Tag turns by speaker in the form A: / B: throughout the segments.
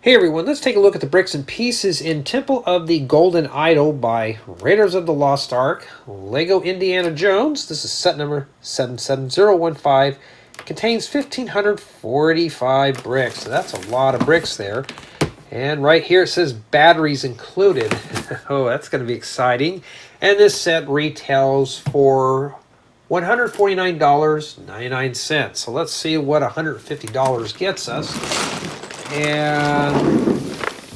A: Hey everyone, let's take a look at the bricks and pieces in Temple of the Golden Idol by Raiders of the Lost Ark, Lego Indiana Jones. This is set number 77015. Contains 1,545 bricks, so that's a lot of bricks there. And right here it says batteries included. Oh, that's going to be exciting. And this set retails for $149.99. So let's see what $150 gets us. And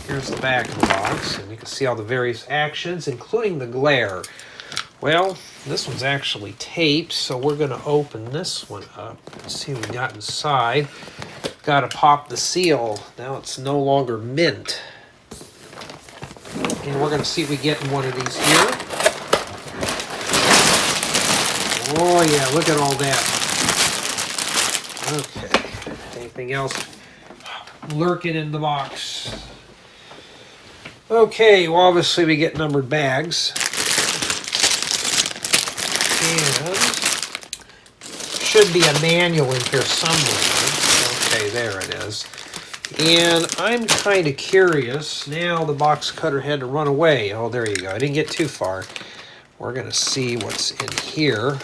A: here's the back of the box, and you can see all the various actions, including the glare. Well, this one's actually taped, so we're going to open this one up and see what we got inside. Got to pop the seal. Now it's no longer mint. And we're going to see if we get in one of these here. Oh yeah, look at all that. Okay, anything else lurking in the box? Okay, well obviously we get numbered bags. And should be a manual in here somewhere. Okay, there it is. And I'm kind of curious. Now the box cutter had to run away. Oh, there you go. I didn't get too far. We're going to see what's in here.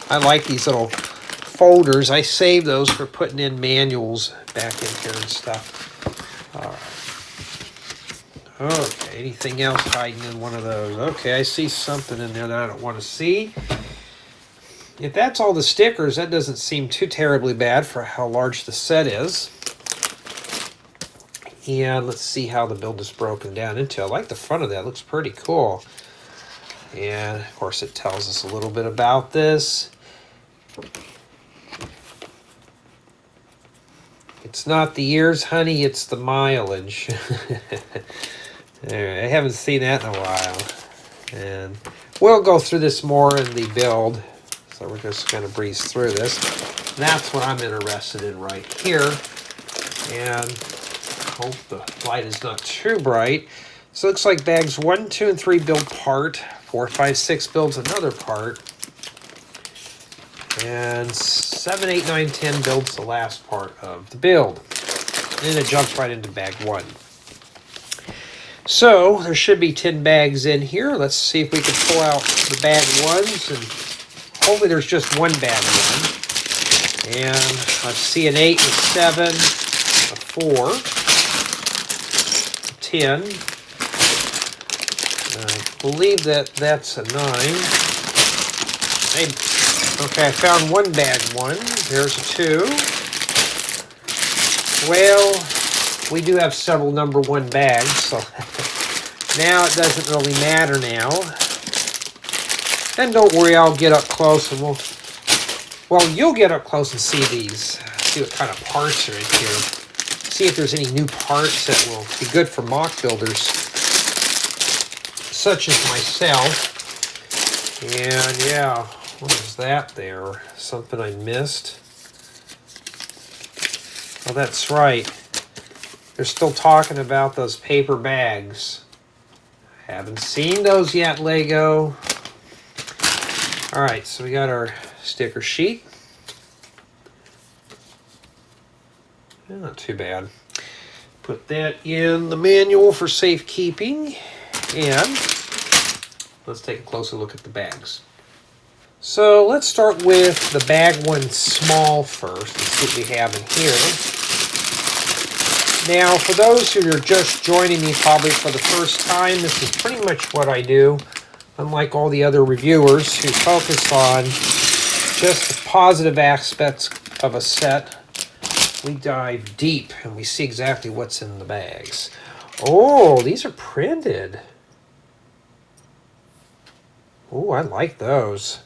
A: I like these little folders. I save those for putting in manuals back in here and stuff. All right. Okay, anything else hiding in one of those? Okay, I see something in there that I don't want to see. If that's all the stickers, that doesn't seem too terribly bad for how large the set is. And let's see how the build is broken down into. I like the front of that. It looks pretty cool. And of course it tells us a little bit about this. It's not the years, honey, it's the mileage. I haven't seen that in a while. And we'll go through this more in the build. So we're just going to breeze through this. That's what I'm interested in right here. And I hope the light is not too bright. So it looks like bags 1, 2, and 3 build part. 4, 5, 6 builds another part. And 7, 8, 9, 10 builds the last part of the build. And it jumps right into bag 1. So there should be 10 bags in here. Let's see if we can pull out the bag 1s. And hopefully there's just one bag 1. And I see an 8, a 7, a 4, a 10. I believe that's a 9. Okay, I found one bag 1. There's a 2. Well, we do have several number 1 bags, so now it doesn't really matter now. And don't worry, I'll get up close and you'll get up close and see these. See what kind of parts are in here. See if there's any new parts that will be good for mock builders, such as myself. And yeah, what is that there? Something I missed? Oh, that's right. They're still talking about those paper bags. Haven't seen those yet, Lego. All right, so we got our sticker sheet. Not too bad. Put that in the manual for safekeeping. And let's take a closer look at the bags. So let's start with the bag 1 small first and see what we have in here. Now, for those who are just joining me probably for the first time, this is pretty much what I do. Unlike all the other reviewers who focus on just the positive aspects of a set, we dive deep and we see exactly what's in the bags. Oh, these are printed. Oh, I like those.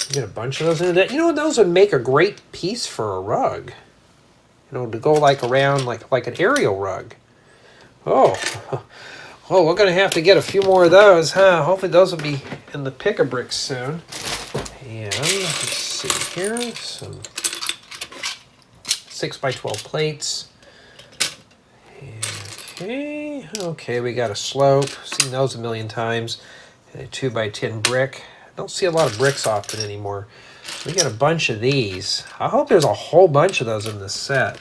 A: Get a bunch of those in there. You know, those would make a great piece for a rug. You know, to go like around like an aerial rug. Oh, we're going to have to get a few more of those, huh? Hopefully those will be in the pick-a-bricks soon. And let's see here, some 6x12 plates. Okay, we got a slope. Seen those a million times. And a 2x10 brick. Don't see a lot of bricks often anymore. We got a bunch of these. I hope there's a whole bunch of those in this set.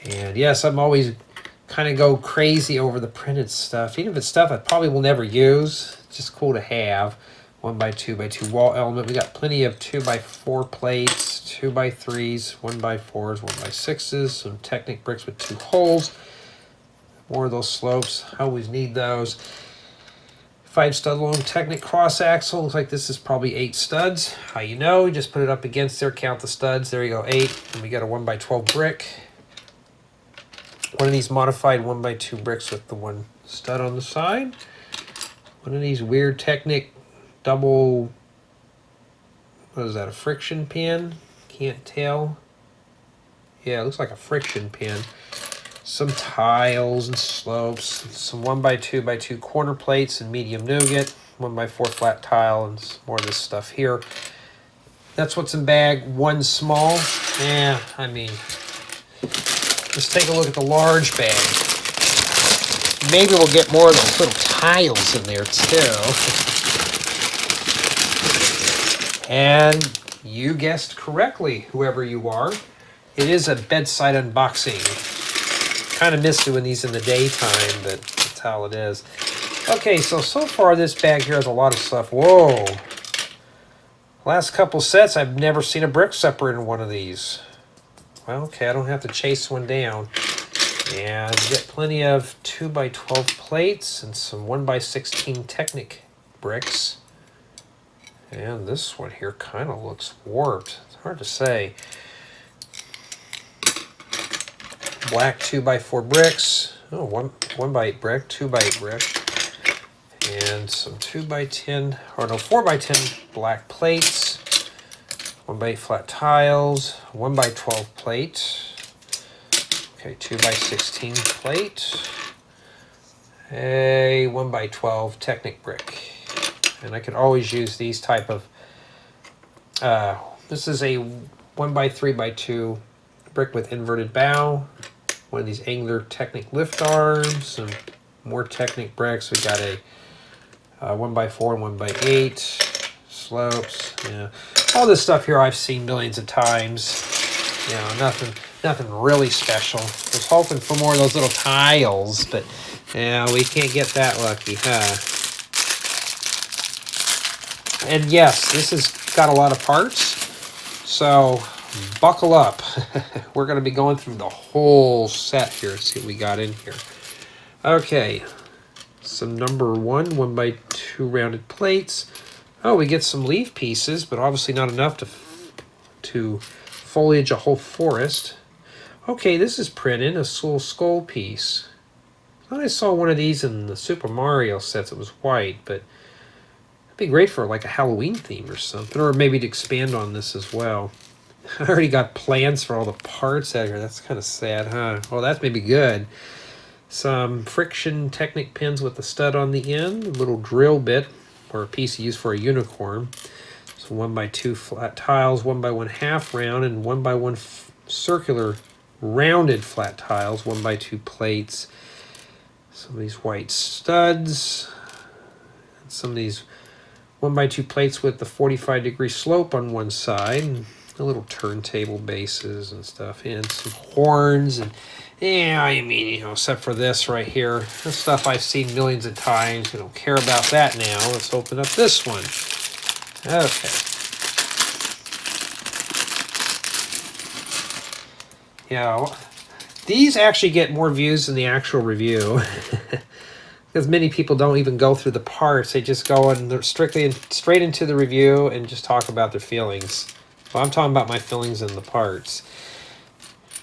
A: And yes, I'm always kind of go crazy over the printed stuff. Even if it's stuff I probably will never use, it's just cool to have. 1x2x2 wall element. We got plenty of 2x4 plates, 2x3s, 1x4s, 1x6s, some Technic bricks with 2 holes. More of those slopes. I always need those. 5 stud long Technic cross axle. Looks like this is probably 8 studs. How you know? You just put it up against there, count the studs. There you go, 8. And we got a 1x12 brick. One of these modified 1x2 bricks with the 1 stud on the side. One of these weird Technic double, what is that, a friction pin? Can't tell. Yeah, it looks like a friction pin. Some tiles and slopes, some 1x2x2 corner plates and medium nougat, 1x4 flat tile, and some more of this stuff here. That's what's in bag 1 small. Yeah, I mean, let's take a look at the large bag. Maybe we'll get more of those little tiles in there too. And you guessed correctly, whoever you are. It is a bedside unboxing. Kind of miss doing these in the daytime, but that's how it is. Okay, so far this bag here has a lot of stuff. Whoa. Last couple sets, I've never seen a brick separator in one of these. Well, okay, I don't have to chase one down. And you get plenty of 2x12 plates and some 1x16 Technic bricks. And this one here kind of looks warped. It's hard to say. Black 2x4 bricks. Oh, 1x8 brick, 2x8 brick. And some 2x10, or no, 4x10 black plates. 1x8 flat tiles. 1x12 plate. Okay, 2x16 plate. A 1x12 Technic brick. And I could always use these type of, this is a 1x3x2 brick with inverted bow. One of these angular Technic lift arms. Some more Technic bricks. We got a 1x4 and 1x8 slopes. Yeah, all this stuff here I've seen millions of times. You know, nothing really special. I was hoping for more of those little tiles, but yeah, we can't get that lucky, huh? And yes, this has got a lot of parts, so buckle up. We're going to be going through the whole set here. See what we got in here. Okay, some number 1x2 rounded plates. Oh, we get some leaf pieces, but obviously not enough to foliage a whole forest. Okay, this is printed, a little skull piece. I thought I saw one of these in the Super Mario sets. It was white, but it'd be great for like a Halloween theme or something, or maybe to expand on this as well. I already got plans for all the parts out here. That's kind of sad, huh? Well, that's maybe good. Some friction Technic pins with the stud on the end, a little drill bit, or a piece used for a unicorn. So 1x2 flat tiles, 1x1 half round, and 1x1 circular rounded flat tiles, 1x2 plates. Some of these white studs, and some of these 1x2 plates with the 45-degree slope on one side, and the little turntable bases and stuff, and some horns, and yeah, I mean, you know, except for this right here, this stuff I've seen millions of times. We don't care about that now. Let's open up this one. Okay. Yeah, these actually get more views than the actual review. Because many people don't even go through the parts. They just go and straight into the review and just talk about their feelings. Well, I'm talking about my feelings in the parts.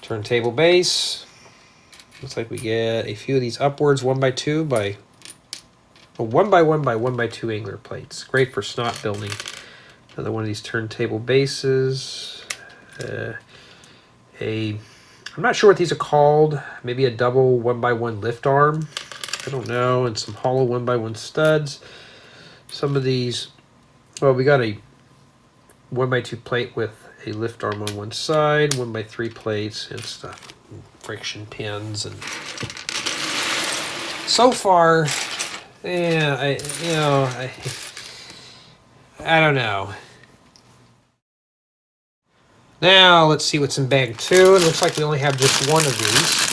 A: Turntable base. Looks like we get a few of these upwards 1x2 by 1x1 by 1x2 angler plates. Great for snot building. Another one of these turntable bases. I'm not sure what these are called. Maybe a double 1x1 lift arm. I don't know. And some hollow 1x1 studs. Some of these, well, we got a 1x2 plate with a lift arm on one side, 1x3 plates and stuff. Friction pins, and so far, yeah, I don't know. Now let's see what's in bag 2. It looks like we only have just one of these.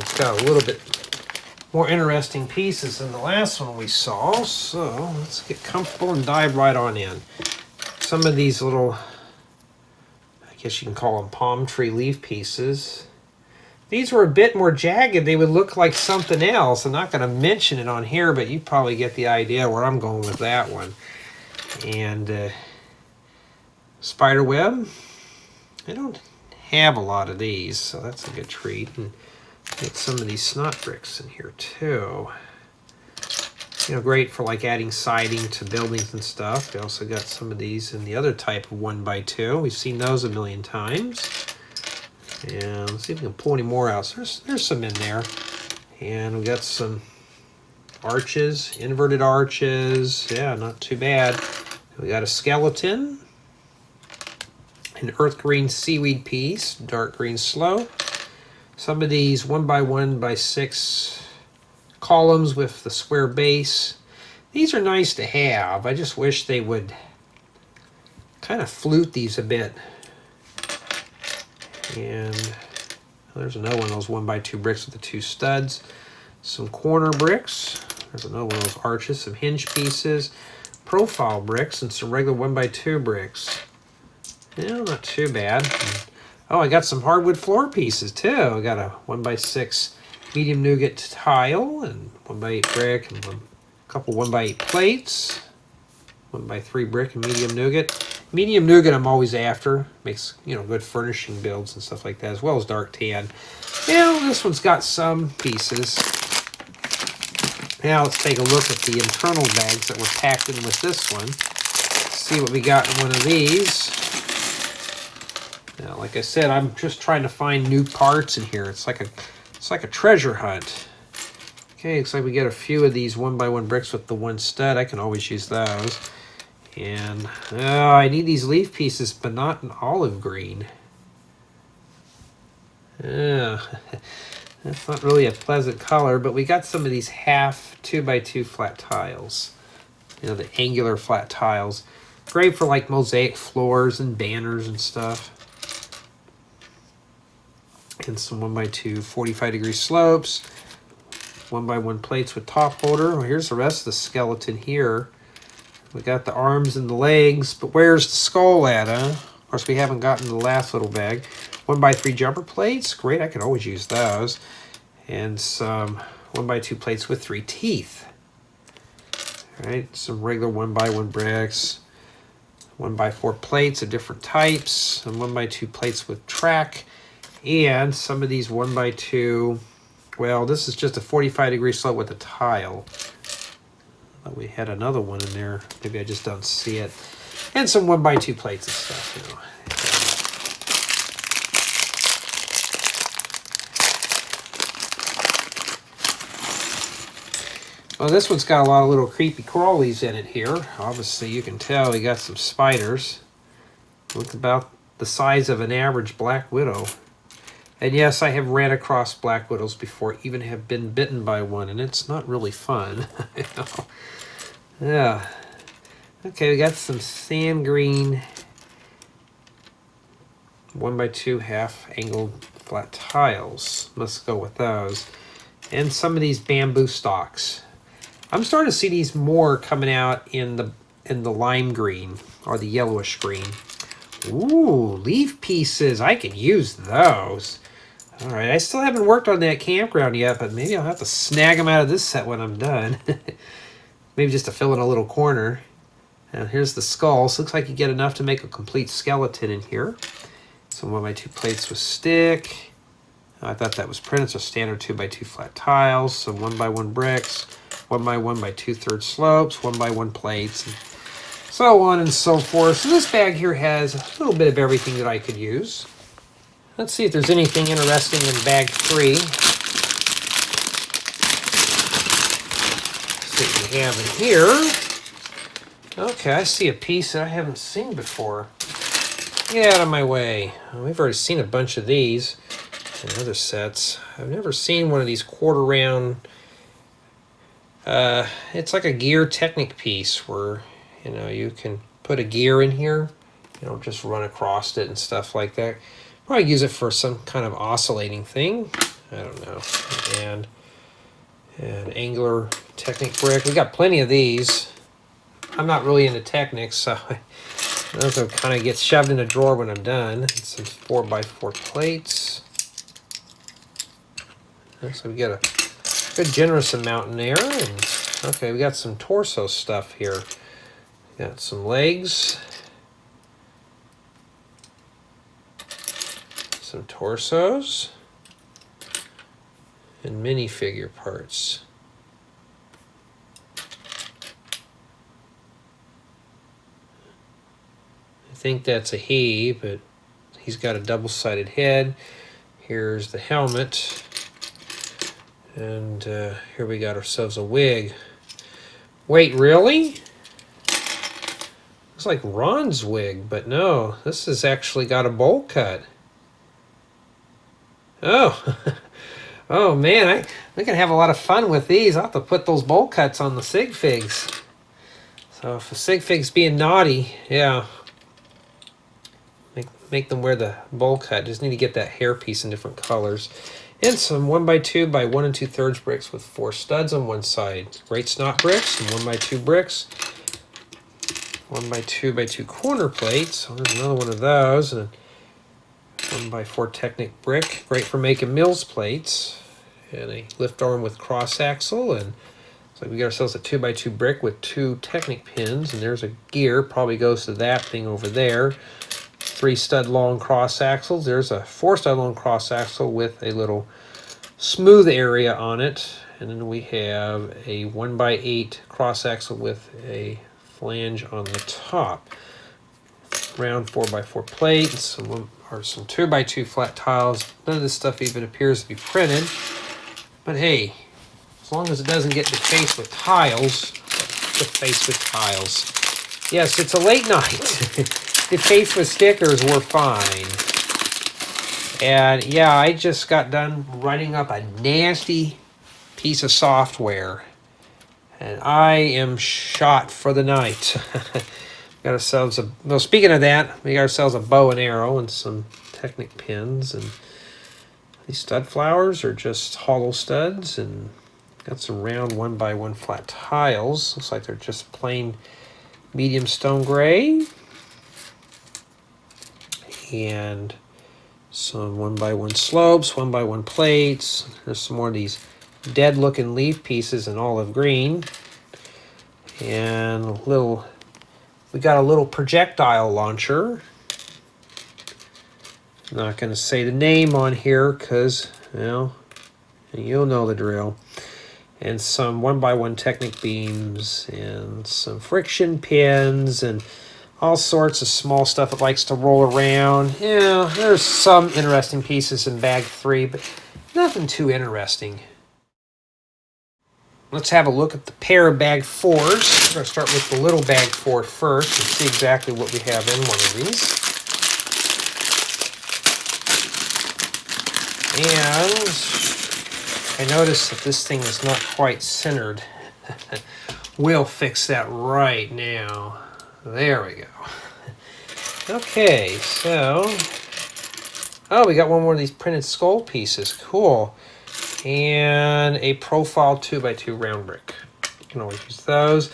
A: It's got a little bit more interesting pieces than the last one we saw. So let's get comfortable and dive right on in. Some of these little, I guess you can call them palm tree leaf pieces. These were a bit more jagged. They would look like something else. I'm not going to mention it on here, but you probably get the idea where I'm going with that one. And spider web. I don't have a lot of these, so that's a good treat. And get some of these snot bricks in here too. You know, great for like adding siding to buildings and stuff. We also got some of these in the other type of 1x2. We've seen those a million times. And let's see if we can pull any more out. So there's some in there. And we got some arches, inverted arches. Yeah, not too bad. We got a skeleton, an earth green seaweed piece, dark green slope. Some of these 1x1x6 columns with the square base. These are nice to have. I just wish they would kind of flute these a bit. And there's another one of those 1x2 bricks with the 2 studs. Some corner bricks. There's another one of those arches, some hinge pieces, profile bricks, and some regular 1x2 bricks. Yeah, not too bad. Oh, I got some hardwood floor pieces too. I got a 1x6 medium nougat tile and 1x8 brick and a couple 1x8 plates. 1x3 brick and medium nougat. Medium nougat I'm always after. Makes, you know, good furnishing builds and stuff like that, as well as dark tan. Now, this one's got some pieces. Now, let's take a look at the internal bags that were packed in with this one. Let's see what we got in one of these. Now, like I said, I'm just trying to find new parts in here. It's like a treasure hunt. Okay, looks like we get a few of these 1x1 bricks with the 1 stud. I can always use those. And I need these leaf pieces, but not in olive green. Yeah, that's not really a pleasant color, but we got some of these half 2x2 flat tiles. You know, the angular flat tiles. Great for like mosaic floors and banners and stuff. And some 1x2 45-degree slopes. 1x1 plates with top holder. Well, here's the rest of the skeleton here. We got the arms and the legs, but where's the skull at, huh? Of course, we haven't gotten the last little bag. 1x3 jumper plates. Great, I could always use those. And some 1x2 plates with 3 teeth. All right, some regular 1x1 bricks. 1x4 plates of different types. Some 1x2 plates with track. And some of these 1x2, well, this is just a 45-degree slope with a tile. We had another one in there. Maybe I just don't see it. And some 1x2 plates and stuff, you know. Well, this one's got a lot of little creepy crawlies in it here. Obviously, you can tell we got some spiders. Look about the size of an average black widow. And yes, I have ran across black widows before, even have been bitten by one, and it's not really fun. You know? Yeah. Okay, we got some sand green 1x2 half angled flat tiles. Let's go with those. And some of these bamboo stalks. I'm starting to see these more coming out in the lime green or the yellowish green. Ooh, leaf pieces. I could use those. All right, I still haven't worked on that campground yet, but maybe I'll have to snag them out of this set when I'm done. Maybe just to fill in a little corner. And here's the skull. So it looks like you get enough to make a complete skeleton in here. Some 1x2 plates with stick. I thought that was printed, so standard 2x2 flat tiles. Some 1x1 bricks. 1x1 by 2/3 slopes. 1x1 plates. And so on and so forth. So this bag here has a little bit of everything that I could use. Let's see if there's anything interesting in bag 3. See what we have in here. Okay, I see a piece that I haven't seen before. Get out of my way. We've already seen a bunch of these in other sets. I've never seen one of these quarter round. It's like a gear Technic piece where, you know, you can put a gear in here. You know, just run across it and stuff like that. Probably use it for some kind of oscillating thing. I don't know. And an angler Technic brick. We got plenty of these. I'm not really into Technics, so those will kind of get shoved in a drawer when I'm done. And some 4x4 plates. So we got a good generous amount in there. And okay, we got some torso stuff here. Got some legs. Some torsos. And minifigure parts. I think that's a he, but he's got a double-sided head. Here's the helmet. And here we got ourselves a wig. Wait, really? Looks like Ron's wig, but no, this has actually got a bowl cut. Oh, oh man, we can have a lot of fun with these. I'll have to put those bowl cuts on the sig figs. So if a sig fig's being naughty, yeah, make them wear the bowl cut. Just need to get that hair piece in different colors. And some 1x2 by 1 2/3 bricks with 4 studs on one side. Great snot bricks and 1x2 bricks. 1x2 by 2 corner plates. So there's another one of those. And 1x4 Technic brick. Great for making Mills plates. And a lift arm with cross axle. And so we got ourselves a 2x2 brick with 2 Technic pins. And there's a gear. Probably goes to that thing over there. 3 stud long cross axles. There's a 4 stud long cross axle with a little smooth area on it. And then we have a 1x8 cross axle with a flange on the top. Round 4x4 plates, some 2x2 flat tiles. None of this stuff even appears to be printed. But hey, as long as it doesn't get defaced with tiles, Yes, it's a late night. Defaced with stickers were fine. And yeah, I just got done writing up a nasty piece of software. And I am shot for the night. Got ourselves a, well, speaking of that, we got ourselves a bow and arrow and some Technic pins. And these stud flowers are just hollow studs. And got some round 1x1 flat tiles. Looks like they're just plain medium stone gray. And some 1x1 slopes, 1x1 plates. There's some more of these dead looking leaf pieces in olive green. And we got a little projectile launcher. I'm not going to say the name on here because, well, you'll know the drill. And some 1x1 Technic beams and some friction pins and all sorts of small stuff it likes to roll around. Yeah, there's some interesting pieces in bag 3, but nothing too interesting. Let's have a look at the pair of bag 4s. We're going to start with the little bag 4 first and see exactly what we have in one of these. And I noticed that this thing is not quite centered. We'll fix that right now. There we go. Okay, so... oh, we got one more of these printed skull pieces. Cool. And a profile 2x2 round brick. You can always use those.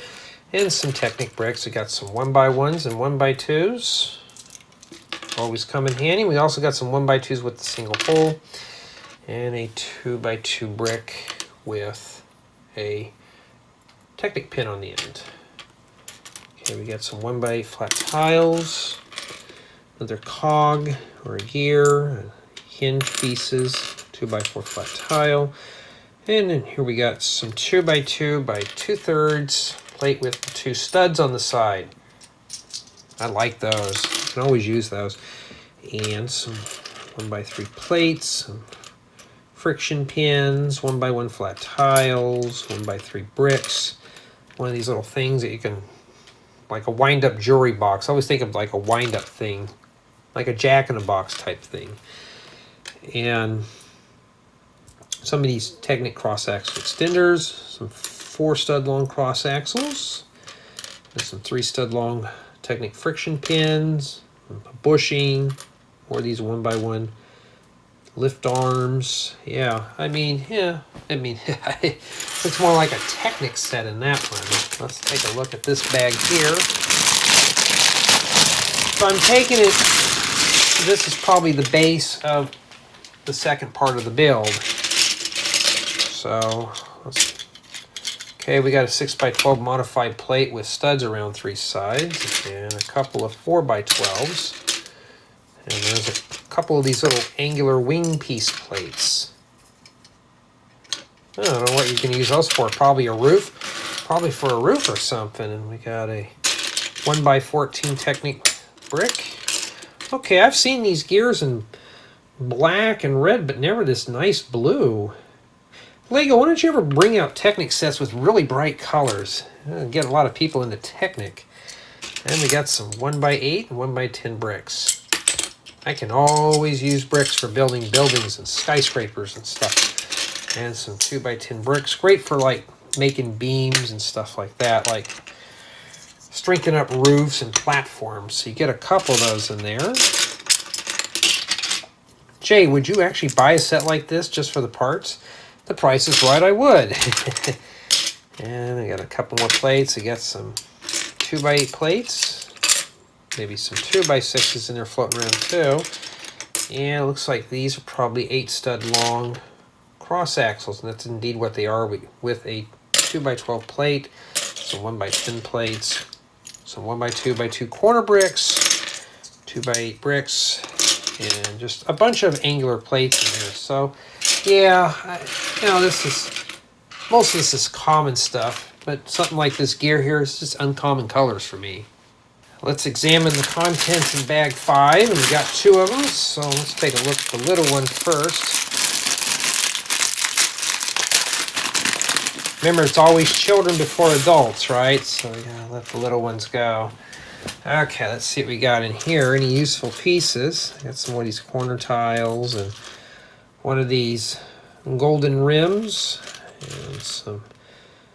A: And some Technic bricks. We got some 1x1s and 1x2s. Always come in handy. We also got some 1x2s with the single hole. And a 2x2 brick with a Technic pin on the end. Okay, we got some 1x8 flat tiles, another cog or a gear, hinge pieces, 2x4 flat tile, and then here we got some 2x2 by 2/3 plate with 2 studs on the side. I like those. You can always use those. And some 1x3 plates, some friction pins, 1x1 flat tiles, 1x3 bricks. One of these little things that you can, like a wind-up jewelry box. I always think of like a wind-up thing, like a jack-in-a-box type thing. And some of these Technic cross-axle extenders, some 4 stud long cross-axles, and some 3 stud long Technic friction pins, a bushing, or these 1x1 lift arms. Yeah, I mean, it's more like a Technic set in that one. Let's take a look at this bag here. So I'm taking it, this is probably the base of the second part of the build. So, okay, we got a 6x12 modified plate with studs around 3 sides, and a couple of 4x12s. And there's a couple of these little angular wing piece plates. I don't know what you can use those for. Probably a roof. Probably for a roof or something. And we got a 1x14 Technic brick. Okay, I've seen these gears in black and red, but never this nice blue. Lego, why don't you ever bring out Technic sets with really bright colors? Get a lot of people into Technic. And we got some 1x8 and 1x10 bricks. I can always use bricks for building buildings and skyscrapers and stuff. And some 2x10 bricks. Great for like making beams and stuff like that. Like strengthen up roofs and platforms. So you get a couple of those in there. Jay, would you actually buy a set like this just for the parts? The price is right, I would. And I got a couple more plates. I got some 2x8 plates. Maybe some 2x6s in there floating around too. And it looks like these are probably 8 stud long cross axles. And that's indeed what they are, with a 2x12 plate, some 1x10 plates, some 1x2x2 corner bricks, 2x8 bricks, and just a bunch of angular plates in there. So yeah, most of this is common stuff, but something like this gear here is just uncommon colors for me. Let's examine the contents in bag 5, and we got 2 of them, so let's take a look at the little one first. Remember, it's always children before adults, right? So we gotta let the little ones go. Okay, let's see what we got in here. Any useful pieces? Got some of these corner tiles, and one of these golden rims, and some,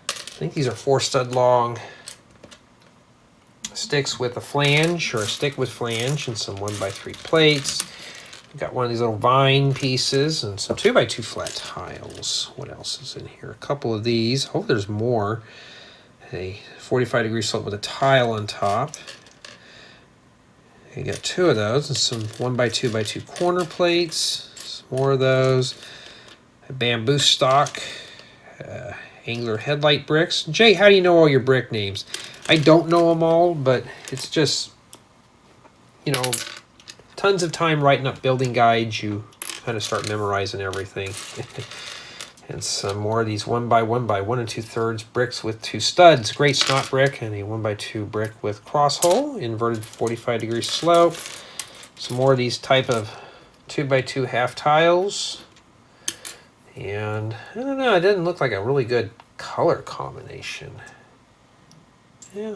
A: I think these are 4 stud long sticks with a flange, or a stick with flange, and some 1x3 plates. We've got one of these little vine pieces and some 2x2 flat tiles. What else is in here? A couple of these. Hope there's more. A 45-degree slope with a tile on top. You got 2 of those, and some 1x2x2 corner plates. Some more of those. A bamboo stock. Angular headlight bricks. Jay, how do you know all your brick names? I don't know them all, but it's just, you know, tons of time writing up building guides. You kind of start memorizing everything. And some more of these 1x1 by 1 2/3 bricks with 2 studs. Great snot brick, and a 1x2 brick with cross hole, inverted 45-degree slope. Some more of these type of 2x2 half tiles. And I don't know, it didn't look like a really good color combination. Yeah,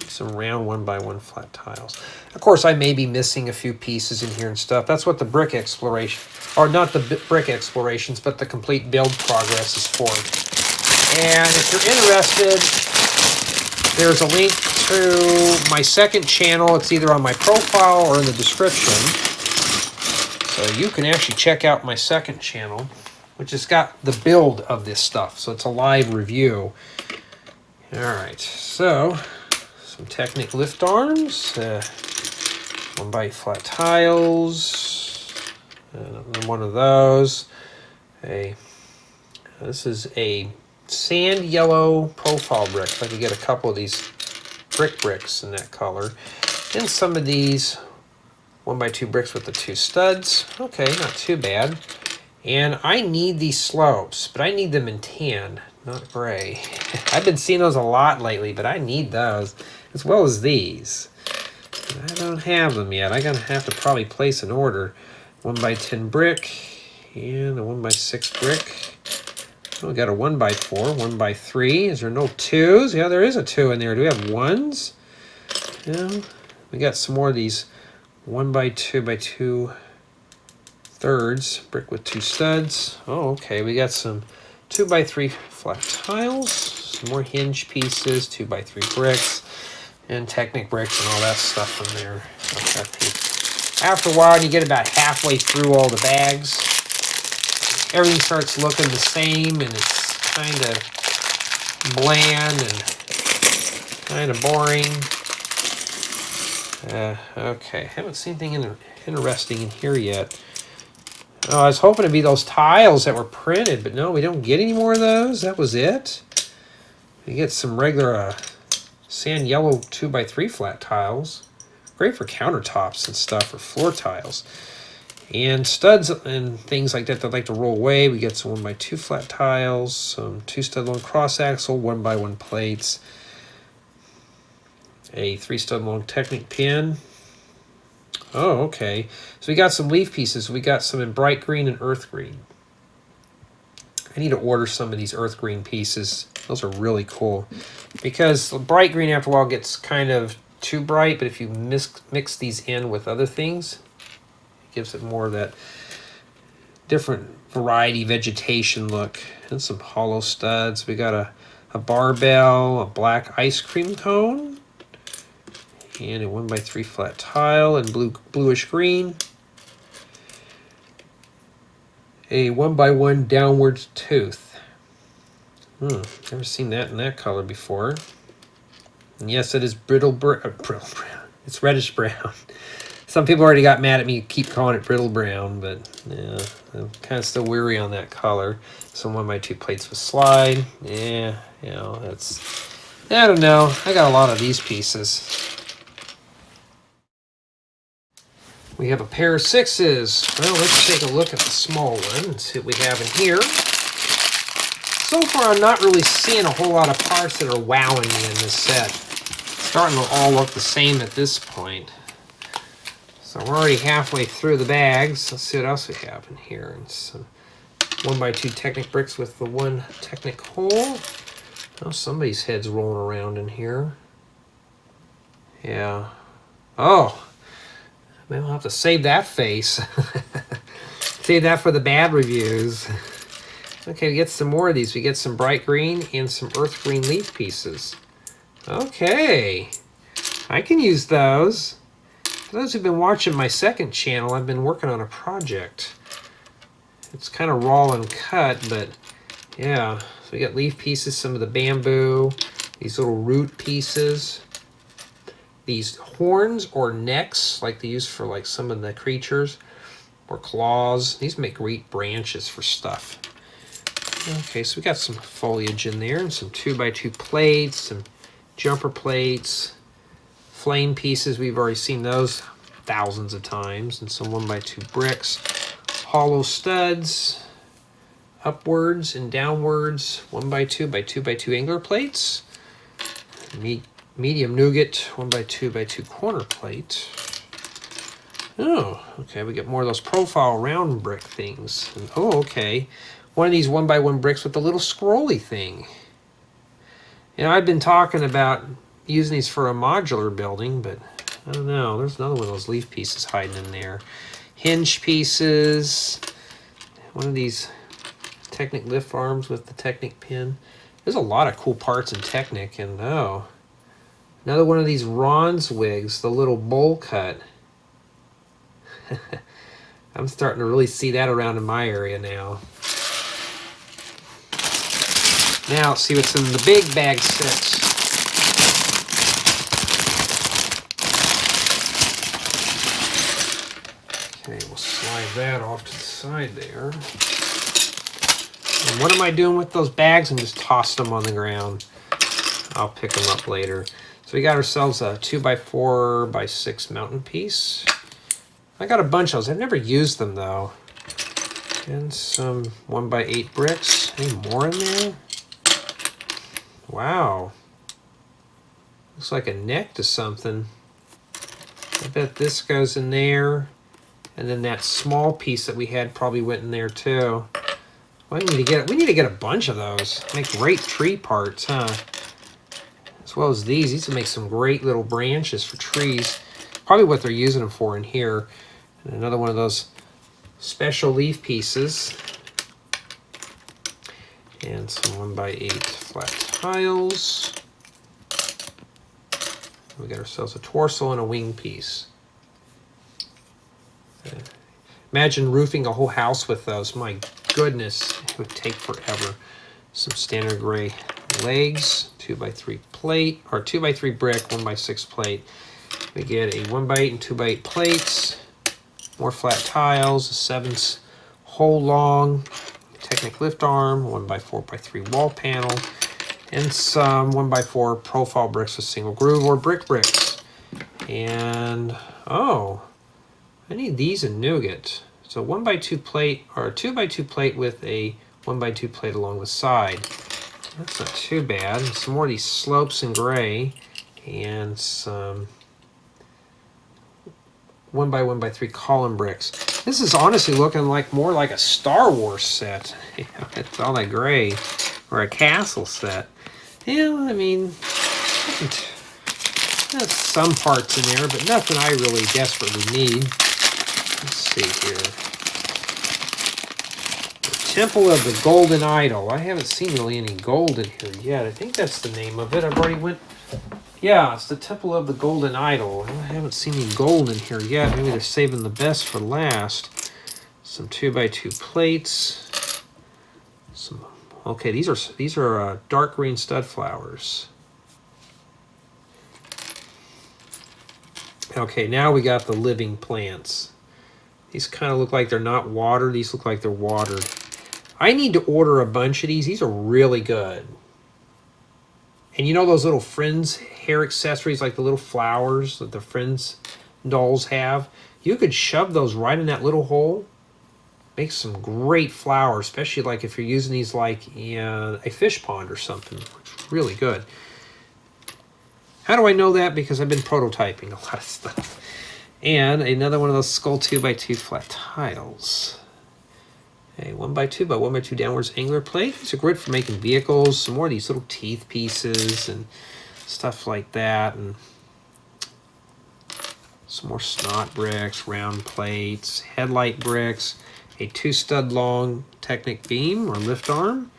A: some round 1x1 flat tiles. Of course, I may be missing a few pieces in here and stuff. That's what the brick exploration, or not the brick explorations, but the complete build progress is for. And if you're interested, there's a link to my second channel. It's either on my profile or in the description. So you can actually check out my second channel, which has got the build of this stuff. So it's a live review. All right, so some Technic lift arms, 1x flat tiles, one of those. This is a sand yellow profile brick. If I could get a couple of these bricks in that color. And some of these 1x2 bricks with the 2 studs. Okay, not too bad. And I need these slopes, but I need them in tan, not gray. I've been seeing those a lot lately, but I need those, as well as these. I don't have them yet. I'm gonna have to probably place an order. 1x10 brick, and a 1x6 brick. Oh, we got a 1x4, 1x3. Is there no 2s? Yeah, there is a 2 in there. Do we have 1s? Yeah. We got some more of these 1x2x2 thirds, brick with 2 studs. Oh, okay, we got some 2x3 flat tiles, some more hinge pieces, 2x3 bricks, and Technic bricks and all that stuff in there. I've got the After a while, you get about halfway through all the bags, everything starts looking the same, and it's kind of bland and kind of boring. Okay, haven't seen anything interesting in here yet. Oh, I was hoping it'd be those tiles that were printed, but no, we don't get any more of those. That was it. We get some regular sand yellow 2x3 flat tiles. Great for countertops and stuff, or floor tiles. And studs and things like that like to roll away. We get some 1x2 flat tiles, some 2 stud long cross axle, 1x1 plates, a 3 stud long Technic pin. Oh, okay. So we got some leaf pieces. We got some in bright green and earth green. I need to order some of these earth green pieces. Those are really cool. Because the bright green after a while gets kind of too bright, but if you mix these in with other things, it gives it more of that different variety vegetation look. And some hollow studs. We got a barbell, a black ice cream cone, and a 1x3 flat tile in bluish green. A 1x1 downwards tooth. Never seen that in that color before. And yes, it is brittle brown. It's reddish brown. Some people already got mad at me keep calling it brittle brown, but yeah, I'm kind of still weary on that color. Some 1x2 plates with slide. Yeah, you know, that's, I don't know. I got a lot of these pieces. We have a pair of 6s. Well, let's take a look at the small one and see what we have in here. So far, I'm not really seeing a whole lot of parts that are wowing me in this set. It's starting to all look the same at this point. So we're already halfway through the bags. Let's see what else we have in here. And some 1x2 Technic bricks with the 1 Technic hole. Oh, somebody's head's rolling around in here. Yeah. Oh. Maybe I'll have to save that face. Save that for the bad reviews. Okay, we get some more of these. We get some bright green and some earth green leaf pieces. Okay. I can use those. For those who've been watching my second channel, I've been working on a project. It's kind of raw and cut, but yeah. So we got leaf pieces, some of the bamboo, these little root pieces. These horns or necks, like they use for like some of the creatures, or claws. These make great branches for stuff. Okay, so we got some foliage in there, and some 2x2 plates, some jumper plates, flame pieces. We've already seen those thousands of times, and some 1x2 bricks, hollow studs, upwards and downwards, 1x2 by 2x2 angler plates, medium nougat 1x2 corner plate. Oh, okay, we get more of those profile round brick things. And, oh, okay, one of these 1x1 bricks with the little scrolly thing. You know, I've been talking about using these for a modular building, but I don't know. There's another one of those leaf pieces hiding in there. Hinge pieces. One of these Technic lift arms with the Technic pin. There's a lot of cool parts in Technic, and oh, another one of these Ron's wigs, the little bowl cut. I'm starting to really see that around in my area now. Now let's see what's in the big bag 6. Okay, we'll slide that off to the side there. And what am I doing with those bags? I'm just tossing them on the ground. I'll pick them up later. So we got ourselves a 2x4x6 mountain piece. I got a bunch of those. I've never used them though. And some 1x8 bricks. Any more in there? Wow. Looks like a neck to something. I bet this goes in there. And then that small piece that we had probably went in there too. Well, we need to get a bunch of those. Make great tree parts, huh? As well as these. These will make some great little branches for trees. Probably what they're using them for in here. And another one of those special leaf pieces. And some 1x8 flat tiles. We got ourselves a torso and a wing piece. Imagine roofing a whole house with those. My goodness, it would take forever. Some standard gray legs, 2x3 plate, or 2x3 brick, 1x6 plate. We get a 1x8 and 2x8 plates, more flat tiles, a 7 hole long Technic lift arm, 1x4x3 wall panel, and some 1x4 profile bricks with single groove or brick bricks. And oh, I need these in nougat. So 1x2 plate, or a 2x2 plate with a 1x2 plate along the side. That's not too bad. And some more of these slopes in gray, and some 1x1x3 column bricks. This is honestly looking like more like a Star Wars set. It's all that gray, or a castle set. Yeah, I mean, there's some parts in there, but nothing I really desperately need. Let's see here. The Temple of the Golden Idol. I haven't seen really any gold in here yet. I think that's the name of it. I've already went... Yeah, it's the Temple of the Golden Idol. I haven't seen any gold in here yet. Maybe they're saving the best for last. Some 2x2 plates. Some... Okay, these are dark green stud flowers. Okay, now we got the living plants. These kind of look like they're not watered. These look like they're watered. I need to order a bunch of these. These are really good. And you know those little Friends hair accessories, like the little flowers that the Friends dolls have? You could shove those right in that little hole. Make some great flowers, especially like if you're using these like a fish pond or something. It's really good. How do I know that? Because I've been prototyping a lot of stuff. And another one of those skull 2x2 flat tiles. A 1x2 by 1x2 downwards angler plate. These are great for making vehicles. Some more of these little teeth pieces and stuff like that. And some more snot bricks, round plates, headlight bricks, a 2-stud long Technic beam or lift arm.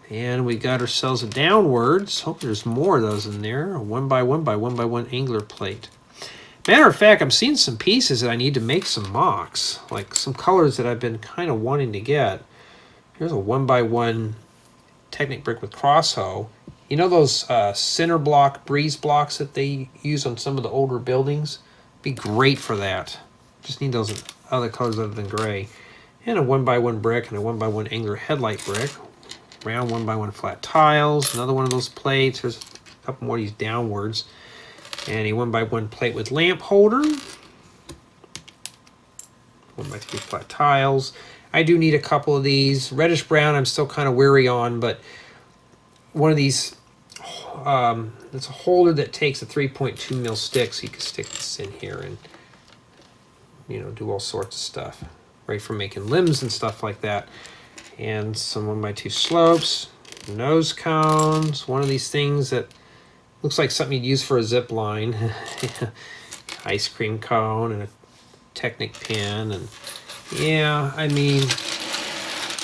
A: And we got ourselves a downwards. Hope there's more of those in there. A 1x1 by 1x1 angler plate. Matter of fact, I'm seeing some pieces that I need to make some mocks, like some colors that I've been kind of wanting to get. Here's a 1x1 Technic brick with cross hoe. You know those center block breeze blocks that they use on some of the older buildings? Be great for that. Just need those other colors other than gray. And a 1x1 brick and a 1x1 angler headlight brick. Round 1x1 flat tiles. Another one of those plates. There's a couple more of these downwards. And a 1x1 plate with lamp holder. 1x3 flat tiles. I do need a couple of these. Reddish brown I'm still kind of weary on, but one of these, it's a holder that takes a 3.2 mil stick, so you can stick this in here and, you know, do all sorts of stuff. Great for making limbs and stuff like that. And some 1x2 slopes, nose cones, one of these things that looks like something you'd use for a zip line. Ice cream cone and a Technic pin. And yeah, I mean,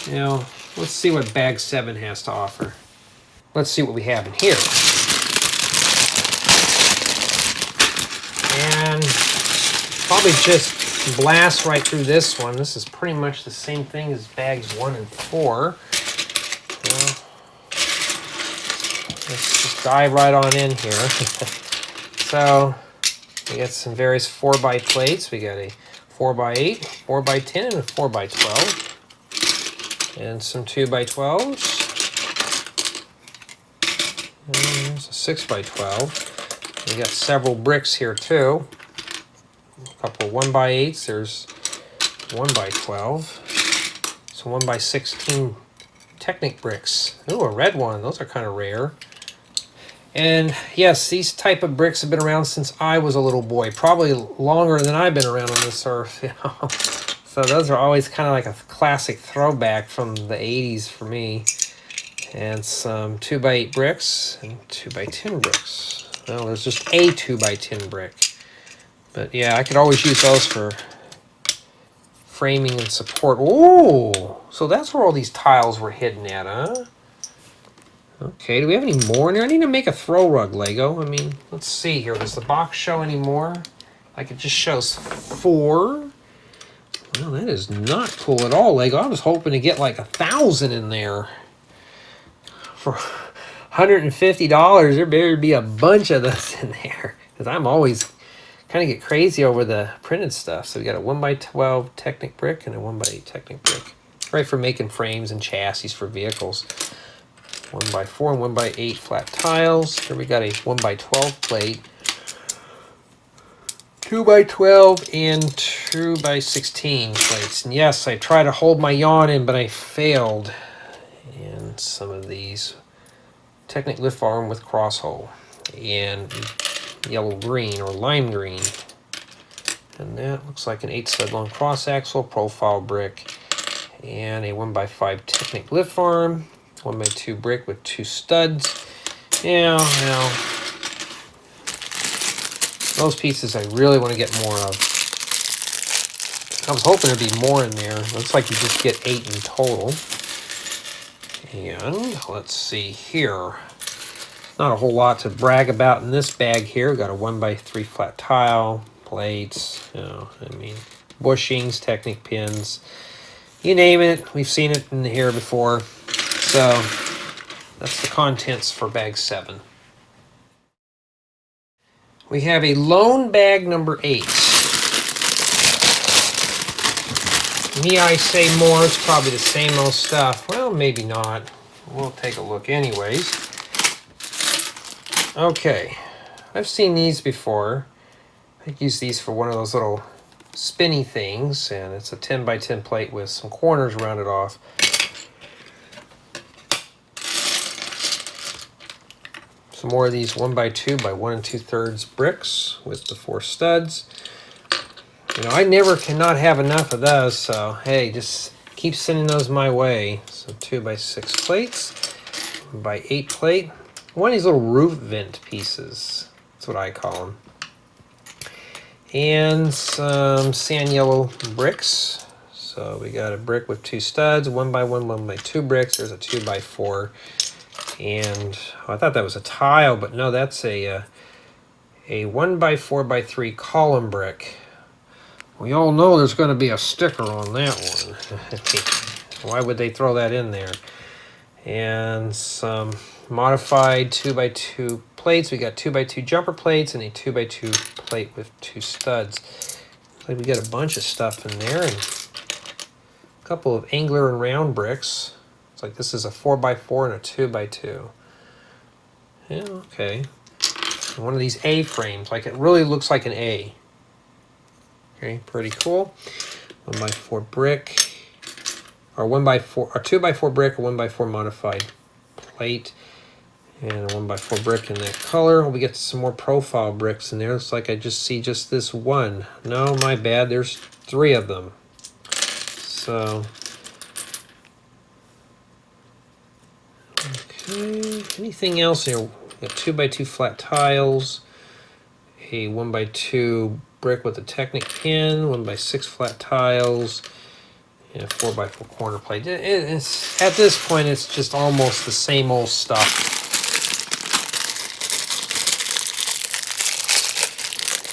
A: you know, let's see what bag 7 has to offer. Let's see what we have in here. And probably just blast right through this one. This is pretty much the same thing as bags 1 and 4. Let's just dive right on in here. So we got some various 4x plates. We got a 4x8, 4x10, and a 4x12. And some 2x12s. And there's a 6x12. We got several bricks here too. A couple 1x8s. There's 1x12. So 1x16 Technic bricks. Ooh, a red one. Those are kind of rare. And yes, these type of bricks have been around since I was a little boy. Probably longer than I've been around on this earth. You know? So those are always kind of like a classic throwback from the 80s for me. And some 2x8 bricks and 2x10 bricks. Well, there's just a 2x10 brick. But yeah, I could always use those for framing and support. Ooh! So that's where all these tiles were hidden at, huh? Okay, do we have any more in here? I need to make a throw rug Lego. I mean, let's see here. Does the box show any more? Like it just shows 4. Well, that is not cool at all, Lego. I was hoping to get like 1,000 in there. For $150, there better be a bunch of those in there. Because I'm always kind of get crazy over the printed stuff. So we got a 1x12 Technic brick and a 1x8 Technic brick. Right for making frames and chassis for vehicles. 1x4 and 1x8 flat tiles. Here we got a 1x12 plate. 2x12 and 2x16 plates. And yes, I tried to hold my yawn in, but I failed. And some of these Technic lift arm with cross hole and yellow green or lime green. And that looks like an 8 stud long cross axle profile brick and a 1x5 Technic lift arm, 1x2 brick with 2 studs. Yeah, well, those pieces I really want to get more of. I was hoping there'd be more in there. Looks like you just get 8 in total. And let's see here. Not a whole lot to brag about in this bag here. We've got a 1x3 flat tile, plates, you know, I mean, bushings, Technic pins. You name it, we've seen it in here before. So that's the contents for bag 7. We have a loan bag number 8. Me, I say more, it's probably the same old stuff. Well, maybe not. We'll take a look anyways. Okay, I've seen these before. I use these for one of those little spinny things, and it's a 10x10 plate with some corners rounded off. Some more of these 1x2 by 1 2/3 bricks with the 4 studs. You know, I never cannot have enough of those, so hey, just keep sending those my way. So 2x6 plates, 1x8 plate. One of these little roof vent pieces. That's what I call them. And some sand yellow bricks. So we got a brick with 2 studs, 1x1, 1x2 bricks. There's a 2x4. And I thought that was a tile, but no, that's a 1x4x3 column brick. We all know there's going to be a sticker on that one. Why would they throw that in there? And some modified 2x2 plates. We got 2x2 jumper plates and a 2x2 plate with 2 studs. Looks like we got a bunch of stuff in there and a couple of angler and round bricks. It's like this is a 4x4 and a 2x2. Yeah, okay. And one of these A frames, like it really looks like an A. Okay, pretty cool. 1x4 brick, or 1x4, or 2x4 brick, or 1x4 modified plate, and a 1x4 brick in that color. We get some more profile bricks in there. Looks like I just see just this one. No, my bad. There's 3 of them. So, okay. Anything else here? We got 2x2 flat tiles, a 1x2 brick with a Technic pin, 1x6 flat tiles, and a 4x4 corner plate. It's at this point, it's just almost the same old stuff.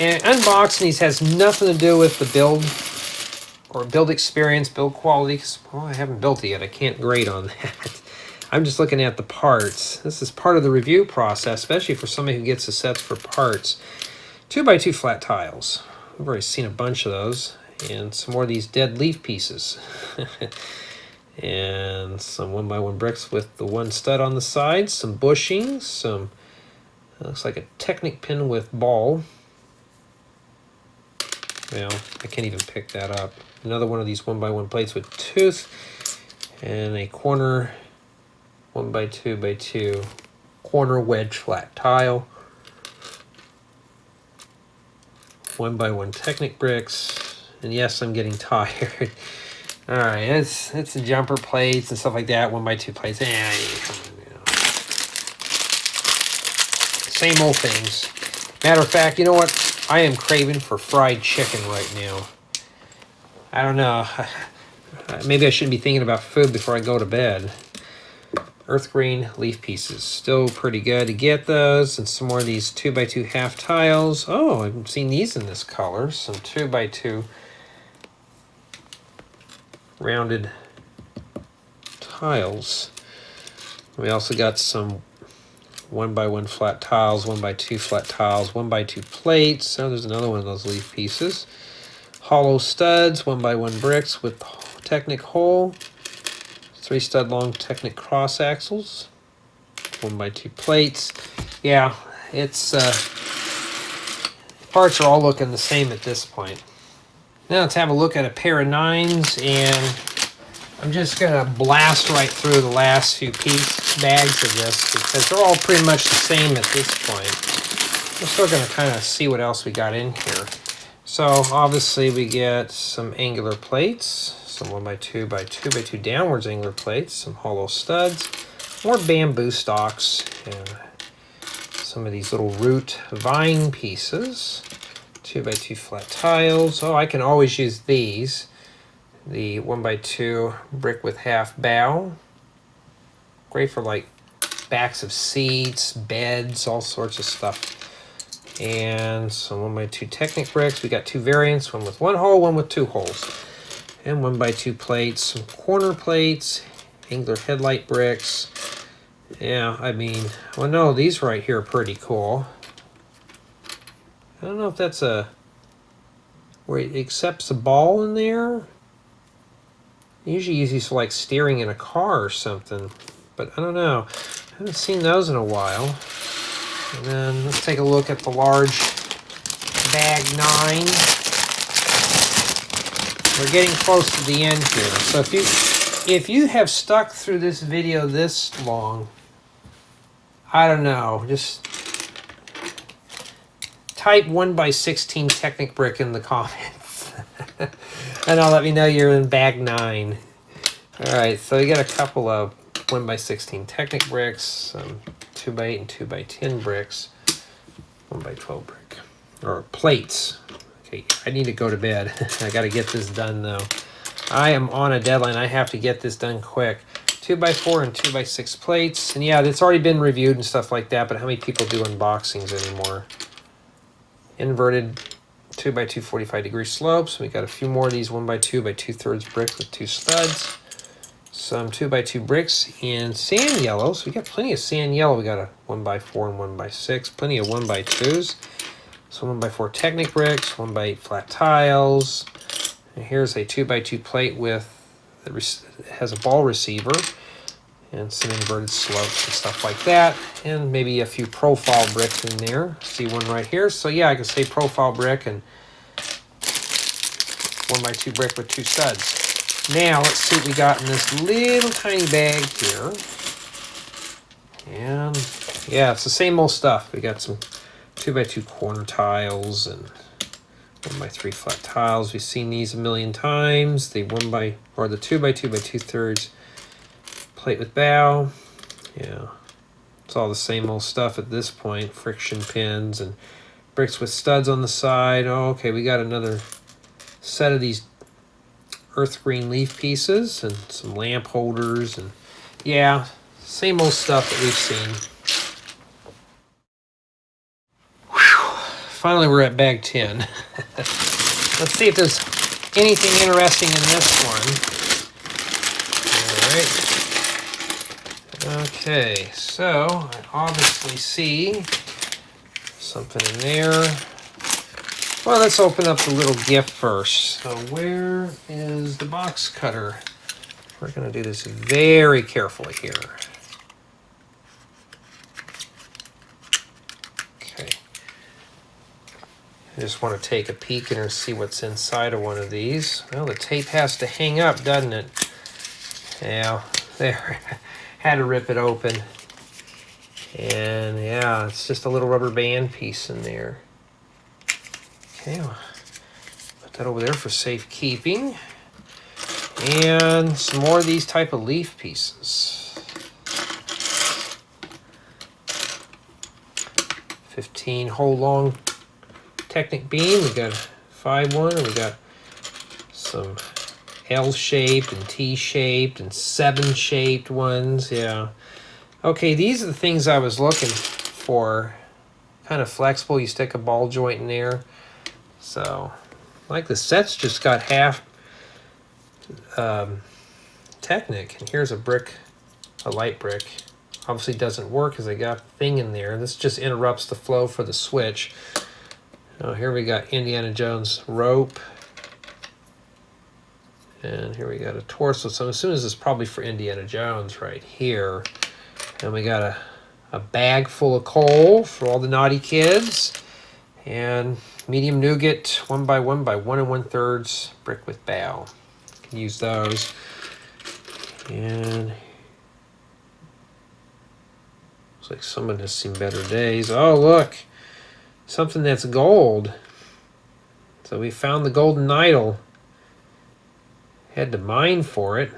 A: And unboxing these has nothing to do with the build or build experience, build quality. Because well, I haven't built it yet. I can't grade on that. I'm just looking at the parts. This is part of the review process, especially for somebody who gets the sets for parts. 2x2 flat tiles. We've already seen a bunch of those. And some more of these dead leaf pieces. And some 1x1 bricks with the 1 stud on the side. Some bushings. Some, looks like a Technic pin with ball. Well, I can't even pick that up. Another one of these 1x1 plates with tooth. And a corner 1x2x2 corner wedge flat tile. 1x1 Technic bricks, and yes, I'm getting tired. All right, it's the jumper plates and stuff like that. 1x2 plates. Come on, you know. Same old things. Matter of fact, you know what? I am craving for fried chicken right now. I don't know. Maybe I shouldn't be thinking about food before I go to bed. Earth green leaf pieces. Still pretty good to get those. And some more of these 2x2 half tiles. Oh, I've seen these in this color. Some 2x2 rounded tiles. We also got some 1x1 flat tiles, 1x2 flat tiles, 1x2 plates. Oh, there's another one of those leaf pieces. Hollow studs, 1x1 bricks with Technic hole. 3 stud long Technic cross axles. 1x2 plates. Yeah, it's parts are all looking the same at this point. Now let's have a look at a pair of 9s, and I'm just gonna blast right through the last few bags of this because they're all pretty much the same at this point. We're still gonna kind of see what else we got in here. So obviously we get some angular plates, some 1x2x2x2 downwards angular plates, some hollow studs, more bamboo stalks, and some of these little root vine pieces, 2x2 flat tiles. Oh, I can always use these. The 1x2 brick with half bow. Great for like backs of seats, beds, all sorts of stuff. And some 1x2 Technic bricks. We got 2 variants, one with 1 hole, one with 2 holes. And 1x2 plates, some corner plates, angular headlight bricks. Yeah, I mean, well, no, these right here are pretty cool. I don't know if that's where it accepts a ball in there. Usually use these for like steering in a car or something, but I don't know. I haven't seen those in a while. And then let's take a look at the large bag 9. We're getting close to the end here. So if you have stuck through this video this long, I don't know, just type 1x16 Technic brick in the comments. And I'll let me know you're in bag 9. Alright, so you got a couple of 1x16 Technic bricks, some 2x8 and 2x10 bricks, 1x12 brick, or plates. Okay, I need to go to bed. I got to get this done though. I am on a deadline. I have to get this done quick. 2x4 and 2x6 plates. And yeah, it's already been reviewed and stuff like that, but how many people do unboxings anymore? Inverted 2x2 45-degree slopes. We got a few more of these 1x2 by 2/3 bricks with 2 studs. Some 2x2 bricks in sand yellow. So we got plenty of sand yellow. We got a 1x4 and 1x6. Plenty of 1x2s. So 1x4 Technic bricks, 1x8 flat tiles. And here's a 2x2 plate with that has a ball receiver and some inverted slopes and stuff like that, and maybe a few profile bricks in there. See one right here. So yeah, I can say profile brick and 1x2 brick with 2 studs. Now let's see what we got in this little tiny bag here. And yeah, it's the same old stuff. We got some 2x2 corner tiles and 1x3 flat tiles. We've seen these a million times. The 2x2 by 2/3 plate with bow. Yeah, it's all the same old stuff at this point. Friction pins and bricks with studs on the side. Oh, okay, we got another set of these earth green leaf pieces and some lamp holders, and yeah, same old stuff that we've seen. Finally, we're at bag 10. Let's see if there's anything interesting in this one. All right. Okay, so I obviously see something in there. Well, let's open up the little gift first. So where is the box cutter? We're going to do this very carefully here. I just want to take a peek and see what's inside of one of these. Well, the tape has to hang up, doesn't it? Yeah, there. Had to rip it open. And yeah, it's just a little rubber band piece in there. Okay, I'll put that over there for safekeeping. And some more of these type of leaf pieces. 15 hole long Technic beam. We got a 5-1, and we got some L-shaped and T-shaped and 7-shaped ones. Yeah. Okay, these are the things I was looking for. Kind of flexible. You stick a ball joint in there. So, like the set's just got half Technic. And here's a brick, a light brick. Obviously doesn't work because I got a thing in there. This just interrupts the flow for the switch. Oh, here we got Indiana Jones rope. And here we got a torso. So I'm assuming this is probably for Indiana Jones right here. And we got a bag full of coal for all the naughty kids. And medium nougat, 1 by 1 by 1 1/3 brick with bow. You can use those. And looks like someone has seen better days. Oh, look, something that's gold. So we found the golden idol. Had to mine for it.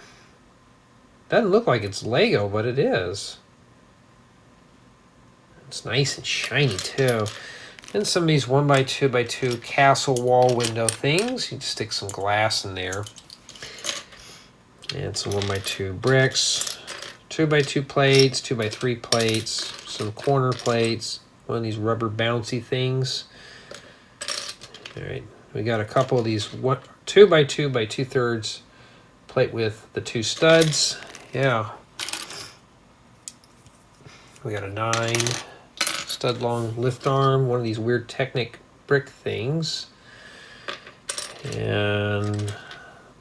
A: Doesn't look like it's Lego, but it is. It's nice and shiny too. And some of these 1 by 2 by 2 castle wall window things. You can stick some glass in there. And some 1 by 2 bricks. 2 by 2 plates, 2 by 3 plates, some corner plates, one of these rubber bouncy things. All right, we got a couple of these 2 by 2 by 2/3 plate with the 2 studs. Yeah. We got a 9 stud long lift arm, one of these weird Technic brick things, and a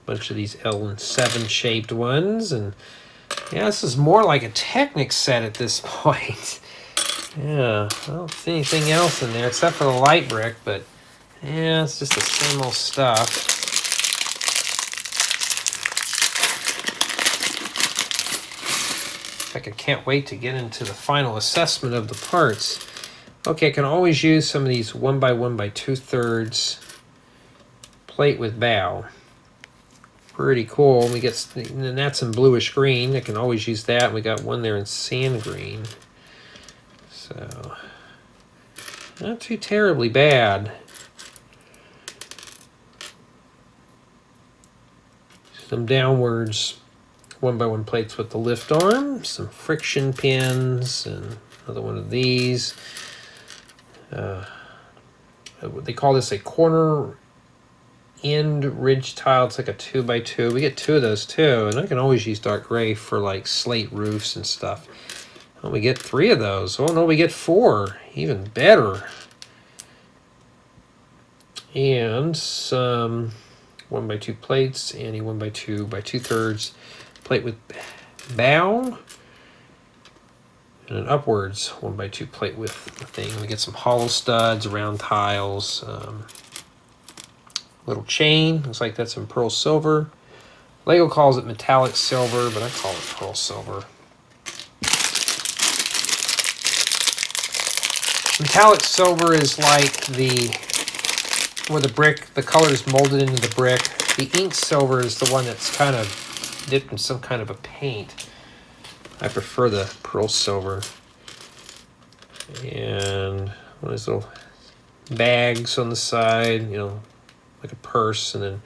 A: bunch of these L7 shaped ones. And yeah, this is more like a Technic set at this point. Yeah, I don't see anything else in there except for the light brick, but yeah, it's just the same old stuff. I can't wait to get into the final assessment of the parts. Okay, I can always use some of these 1 by 1 by 2/3 plate with bow. Pretty cool. We get, and that's in bluish green. I can always use that. We got one there in sand green. So, not too terribly bad. Some downwards 1 by 1 plates with the lift arm, some friction pins, and another one of these. They call this a corner end ridge tile. It's like a 2 by 2. We get 2 of those too, and I can always use dark gray for like slate roofs and stuff. Oh, we get 3 of those. Oh no, we get 4. Even better. And some 1 by 2 plates and a 1 by 2 by 2/3 plate with bow, and an upwards 1 by 2 plate with the thing. We get some hollow studs, round tiles, little chain. Looks like that's in pearl silver. Lego calls it metallic silver, but I call it pearl silver. Metallic silver is like where the brick, the color is molded into the brick. The ink silver is the one that's kind of dipped in some kind of a paint. I prefer the pearl silver. And one of these little bags on the side, you know, like a purse, and then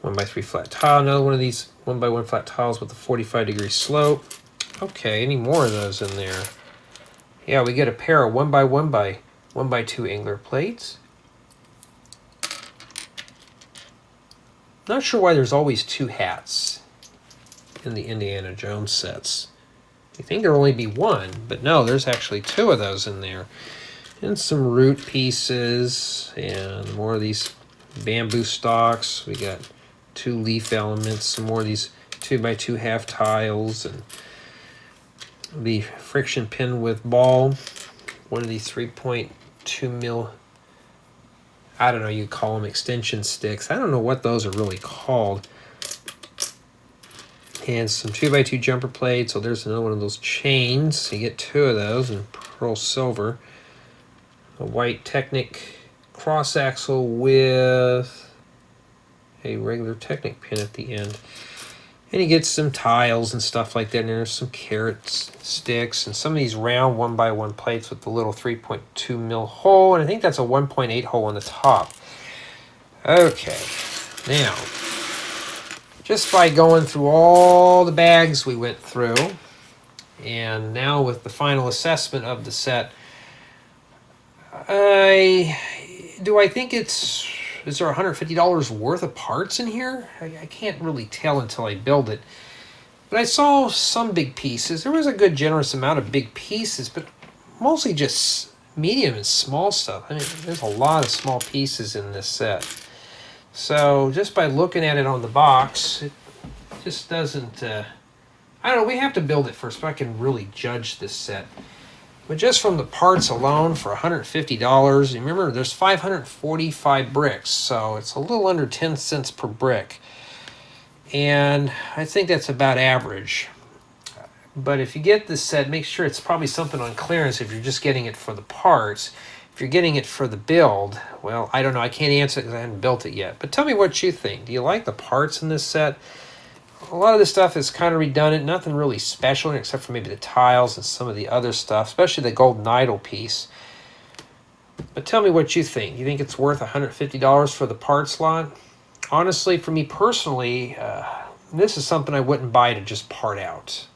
A: 1 by 3 flat tile. Another one of these 1 by 1 flat tiles with a 45-degree slope. Okay, any more of those in there? Yeah, we get a pair of 1 by 1 by 1 by 2 angler plates. Not sure why there's always 2 hats in the Indiana Jones sets. You think there'll only be 1, but no, there's actually 2 of those in there. And some root pieces, and more of these bamboo stalks. We got 2 leaf elements, some more of these 2 by 2 half tiles, and the friction pin with ball. One of these 3.2 mil, I don't know, you call them extension sticks. I don't know what those are really called. And some 2 by 2 jumper plates. So there's another one of those chains. You get 2 of those in pearl silver. A white Technic cross axle with a regular Technic pin at the end. And you get some tiles and stuff like that. And there's some carrot sticks and some of these round 1 by 1 plates with the little 3.2 mil hole. And I think that's a 1.8 hole on the top. Okay, now, just by going through all the bags we went through, and now with the final assessment of the set, I think it's is there $150 worth of parts in here? I can't really tell until I build it. But I saw some big pieces. There was a good generous amount of big pieces, but mostly just medium and small stuff. I mean, there's a lot of small pieces in this set. So just by looking at it on the box, it just doesn't... I don't know, we have to build it first, but I can really judge this set. But just from the parts alone for $150, remember there's 545 bricks, so it's a little under 10 cents per brick. And I think that's about average. But if you get this set, make sure it's probably something on clearance if you're just getting it for the parts. If you're getting it for the build, well, I don't know. I can't answer it because I haven't built it yet. But tell me what you think. Do you like the parts in this set? A lot of this stuff is kind of redundant. Nothing really special except for maybe the tiles and some of the other stuff, especially the golden idol piece. But tell me what you think. You think it's worth $150 for the parts lot? Honestly, for me personally, this is something I wouldn't buy to just part out.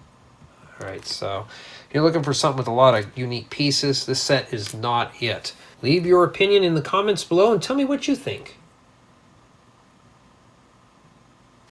A: All right, so if you're looking for something with a lot of unique pieces, this set is not it. Leave your opinion in the comments below and tell me what you think.